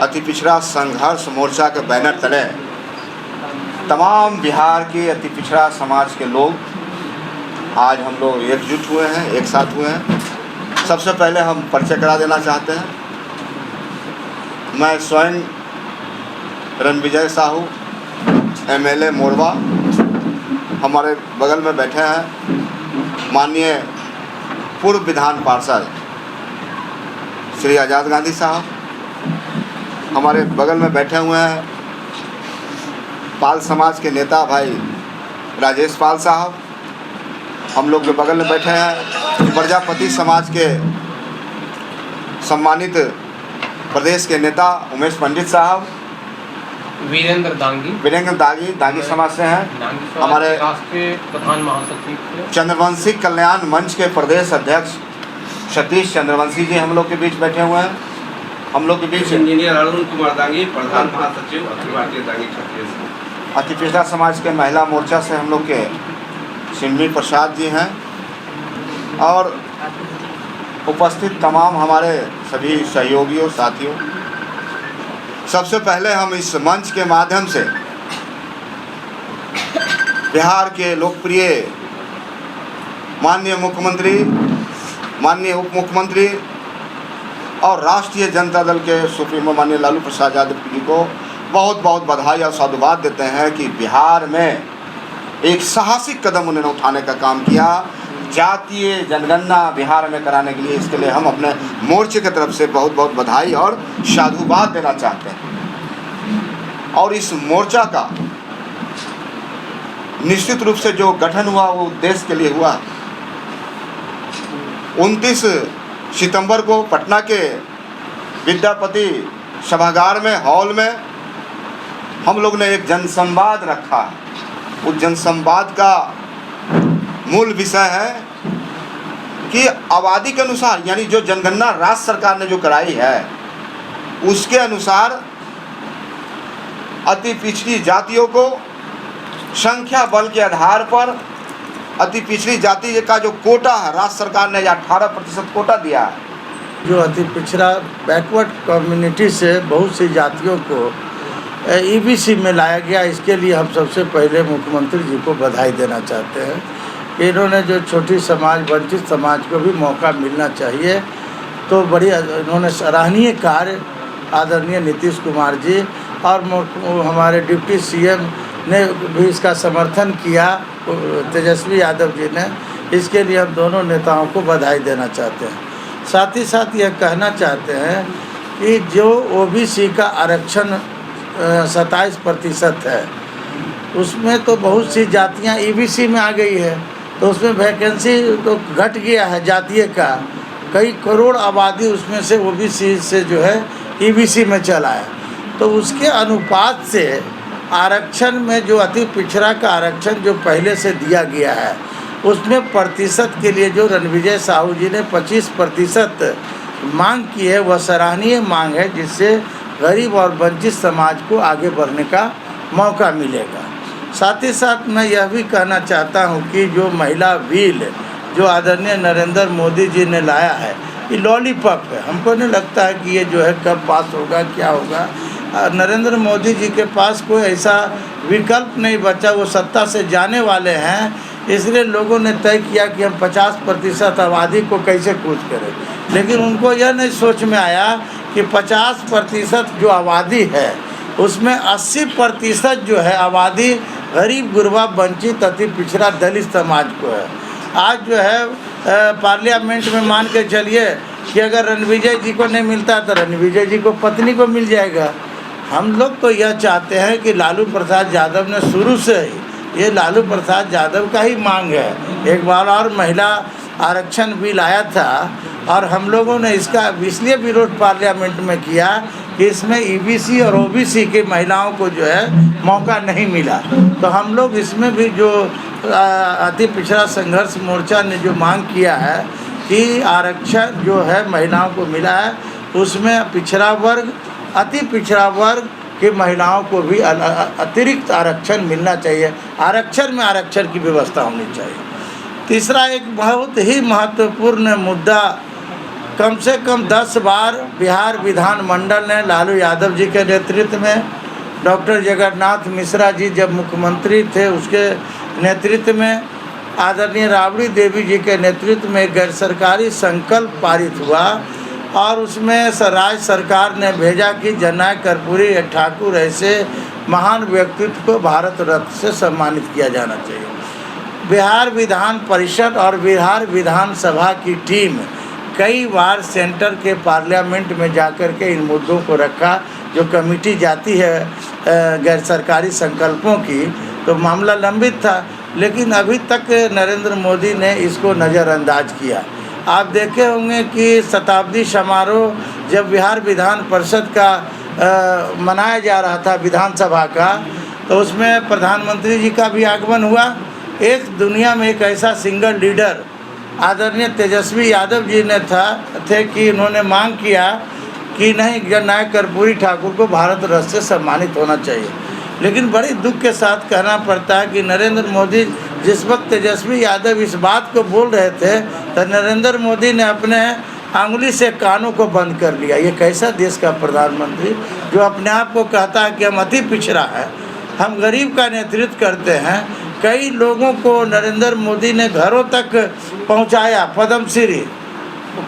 अति पिछड़ा संघर्ष मोर्चा के बैनर तले तमाम बिहार के अति पिछड़ा समाज के लोग आज हम लोग एकजुट हुए हैं, एक साथ हुए हैं। सबसे पहले हम परिचय करा देना चाहते हैं। मैं स्वयं रणविजय साहू, एमएलए मोरवा। हमारे बगल में बैठे हैं माननीय पूर्व विधान पार्षद श्री आज़ाद गांधी साहब। हमारे बगल में बैठे हुए हैं पाल समाज के नेता भाई राजेश पाल साहब। हम लोग के बगल में बैठे हैं प्रजापति समाज के सम्मानित प्रदेश के नेता उमेश पंडित साहब। वीरेंद्र दांगी समाज से हैं। हमारे राष्ट्रीय प्रधान महासचिव चंद्रवंशी कल्याण मंच के प्रदेश अध्यक्ष सतीश चंद्रवंशी जी हम लोग के बीच बैठे हुए हैं। हम लोग के बीच इंजीनियर अरुण कुमार दांगी, प्रधान महासचिव अखिल भारतीय दांगी छत्तीसगढ़। अति पिछड़ा समाज के महिला मोर्चा से हम लोग के सिम्मी प्रसाद जी हैं और उपस्थित तमाम हमारे सभी सहयोगियों साथियों। सबसे पहले हम इस मंच के माध्यम से बिहार के लोकप्रिय माननीय मुख्यमंत्री, माननीय उप मुख्यमंत्री और राष्ट्रीय जनता दल के सुप्रीमो माननीय लालू प्रसाद यादव जी को बहुत बहुत बधाई और साधुवाद देते हैं कि बिहार में एक साहसिक कदम उन्होंने उठाने का काम किया। जातीय जनगणना बिहार में कराने के लिए, इसके लिए हम अपने मोर्चे की तरफ से बहुत बहुत बधाई और साधुवाद देना चाहते हैं। और इस मोर्चा का निश्चित रूप से जो गठन हुआ वो देश के लिए हुआ। 29 सितंबर को पटना के विद्यापति सभागार में हॉल में हम लोग ने एक जनसंवाद रखा। उस जनसंवाद का मूल विषय है कि आबादी के अनुसार, यानी जो जनगणना राज्य सरकार ने जो कराई है उसके अनुसार अति पिछड़ी जातियों को संख्या बल के आधार पर अति पिछड़ी जाति का जो कोटा है राज्य सरकार ने 18% कोटा दिया है। जो अति पिछड़ा बैकवर्ड कम्युनिटी से बहुत सी जातियों को ईबीसी में लाया गया, इसके लिए हम सबसे पहले मुख्यमंत्री जी को बधाई देना चाहते हैं। इन्होंने जो छोटी समाज, वंचित समाज को भी मौका मिलना चाहिए, तो बड़ी इन्होंने सराहनीय कार्य आदरणीय नीतीश कुमार जी और हमारे डिप्टी सीएम ने भी इसका समर्थन किया, तेजस्वी यादव जी ने। इसके लिए हम दोनों नेताओं को बधाई देना चाहते हैं। साथ ही साथ यह कहना चाहते हैं कि जो ओबीसी का आरक्षण 27% है, उसमें तो बहुत सी जातियां ईबीसी में आ गई है, तो उसमें वैकेंसी तो घट गया है जातीय का। कई करोड़ आबादी उसमें से ओबीसी से जो है ईबीसी में चला है, तो उसके अनुपात से आरक्षण में जो अति पिछड़ा का आरक्षण जो पहले से दिया गया है उसमें प्रतिशत के लिए जो रणविजय साहू जी ने 25% मांग की है, वह सराहनीय मांग है, जिससे गरीब और वंचित समाज को आगे बढ़ने का मौका मिलेगा। साथ ही साथ मैं यह भी कहना चाहता हूं कि जो महिला बिल जो आदरणीय नरेंद्र मोदी जी ने लाया है, ये लॉलीपॉप है। हमको नहीं लगता है कि ये जो है कब पास होगा, क्या होगा। नरेंद्र मोदी जी के पास कोई ऐसा विकल्प नहीं बचा, वो सत्ता से जाने वाले हैं, इसलिए लोगों ने तय किया कि हम 50% आबादी को कैसे कूच करें। लेकिन उनको यह नहीं सोच में आया कि 50% जो आबादी है उसमें 80% जो है आबादी गरीब गुरबा वंचित अति पिछड़ा दलित समाज को है। आज जो है पार्लियामेंट में मान के चलिए कि अगर रणविजय जी को नहीं मिलता तो रणविजय जी को पत्नी को मिल जाएगा। हम लोग तो यह चाहते हैं कि लालू प्रसाद यादव ने शुरू से ही, ये लालू प्रसाद यादव का ही मांग है। एक बार और महिला आरक्षण बिल आया था और हम लोगों ने इसका इसलिए विरोध पार्लियामेंट में किया कि इसमें ईबीसी और ओबीसी की महिलाओं को जो है मौका नहीं मिला। तो हम लोग इसमें भी जो अति पिछड़ा संघर्ष मोर्चा ने जो मांग किया है कि आरक्षण जो है महिलाओं को मिला है, उसमें पिछड़ा वर्ग, अति पिछड़ा वर्ग की महिलाओं को भी अतिरिक्त आरक्षण मिलना चाहिए। आरक्षण में आरक्षण की व्यवस्था होनी चाहिए। तीसरा एक बहुत ही महत्वपूर्ण मुद्दा कम से कम 10 बार बिहार विधानमंडल ने लालू यादव जी के नेतृत्व में, डॉक्टर जगन्नाथ मिश्रा जी जब मुख्यमंत्री थे उसके नेतृत्व में, आदरणीय राबड़ी देवी जी के नेतृत्व में गैर सरकारी संकल्प पारित हुआ और उसमें राज्य सरकार ने भेजा कि जननायक कर्पूरी ठाकुर ऐसे महान व्यक्तित्व को भारत रत्न से सम्मानित किया जाना चाहिए। बिहार विधान परिषद और बिहार विधानसभा की टीम कई बार सेंटर के पार्लियामेंट में जाकर के इन मुद्दों को रखा, जो कमेटी जाती है गैर सरकारी संकल्पों की, तो मामला लंबित था, लेकिन अभी तक नरेंद्र मोदी ने इसको नज़रअंदाज किया। आप देखे होंगे कि शताब्दी समारोह जब बिहार विधान परिषद का मनाया जा रहा था विधानसभा का, तो उसमें प्रधानमंत्री जी का भी आगमन हुआ। एक दुनिया में एक ऐसा सिंगल लीडर आदरणीय तेजस्वी यादव जी ने थे कि उन्होंने मांग किया कि नहीं, जननायक कर्पूरी ठाकुर को भारत रत्न से सम्मानित होना चाहिए। लेकिन बड़े दुख के साथ कहना पड़ता है कि नरेंद्र मोदी जिस वक्त तेजस्वी यादव इस बात को बोल रहे थे तो नरेंद्र मोदी ने अपने अंगुली से कानों को बंद कर लिया। ये कैसा देश का प्रधानमंत्री जो अपने आप को कहता है कि हम अति पिछड़ा है, हम गरीब का नेतृत्व करते हैं। कई लोगों को नरेंद्र मोदी ने घरों तक पहुंचाया, पद्मश्री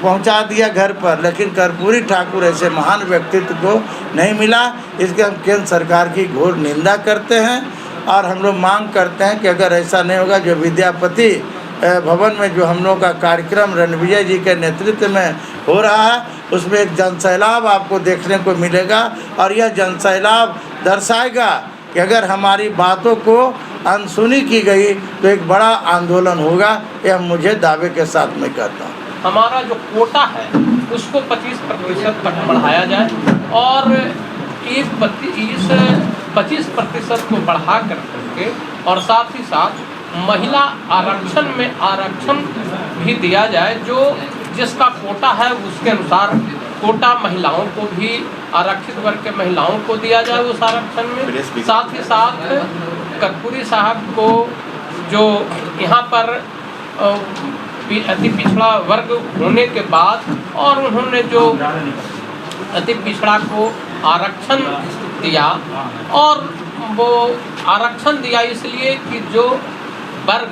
पहुंचा दिया घर पर, लेकिन कर्पूरी ठाकुर ऐसे महान व्यक्तित्व को नहीं मिला। इसके हम केंद्र सरकार की घोर निंदा करते हैं और हम लोग मांग करते हैं कि अगर ऐसा नहीं होगा, जो विद्यापति भवन में जो हम लोग का कार्यक्रम रणविजय जी के नेतृत्व में हो रहा है, उसमें एक जनसैलाब आपको देखने को मिलेगा और यह जनसैलाब दर्शाएगा कि अगर हमारी बातों को अनसुनी की गई तो एक बड़ा आंदोलन होगा। यह मुझे दावे के साथ मैं कहता हूँ। हमारा जो कोटा है उसको 25% तक बढ़ाया जाए और इस 25% को बढ़ा करके और साथ ही साथ महिला आरक्षण में आरक्षण भी दिया जाए, जो जिसका कोटा है उसके अनुसार कोटा महिलाओं को भी आरक्षित वर्ग के महिलाओं को दिया जाए उस आरक्षण में। साथ ही साथ कर्पूरी साहब को जो यहाँ पर अति पिछड़ा वर्ग होने के बाद और उन्होंने जो अति पिछड़ा को आरक्षण दिया, और वो आरक्षण दिया इसलिए कि जो वर्ग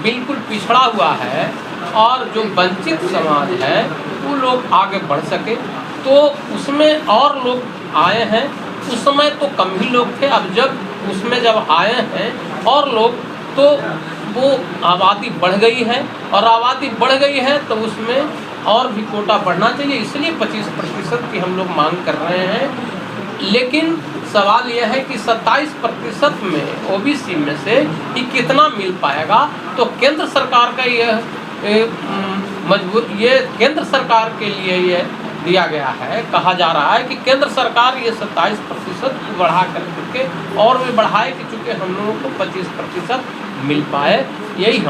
बिल्कुल पिछड़ा हुआ है और जो वंचित समाज है वो लोग आगे बढ़ सके, तो उसमें और लोग आए हैं। उस समय तो कम ही लोग थे, अब जब आए हैं और लोग, तो वो आबादी बढ़ गई है और आबादी बढ़ गई है तो उसमें और भी कोटा बढ़ना चाहिए। इसलिए 25% की हम लोग मांग कर रहे हैं। लेकिन सवाल यह है कि 27% में ओबीसी में से ही कितना मिल पाएगा, तो केंद्र सरकार का ये केंद्र सरकार के लिए ये दिया गया है। कहा जा रहा है कि केंद्र सरकार ये 27% बढ़ा करके और भी बढ़ाए कि चूँकि हम लोगों को 25% मिल पाए। यही हम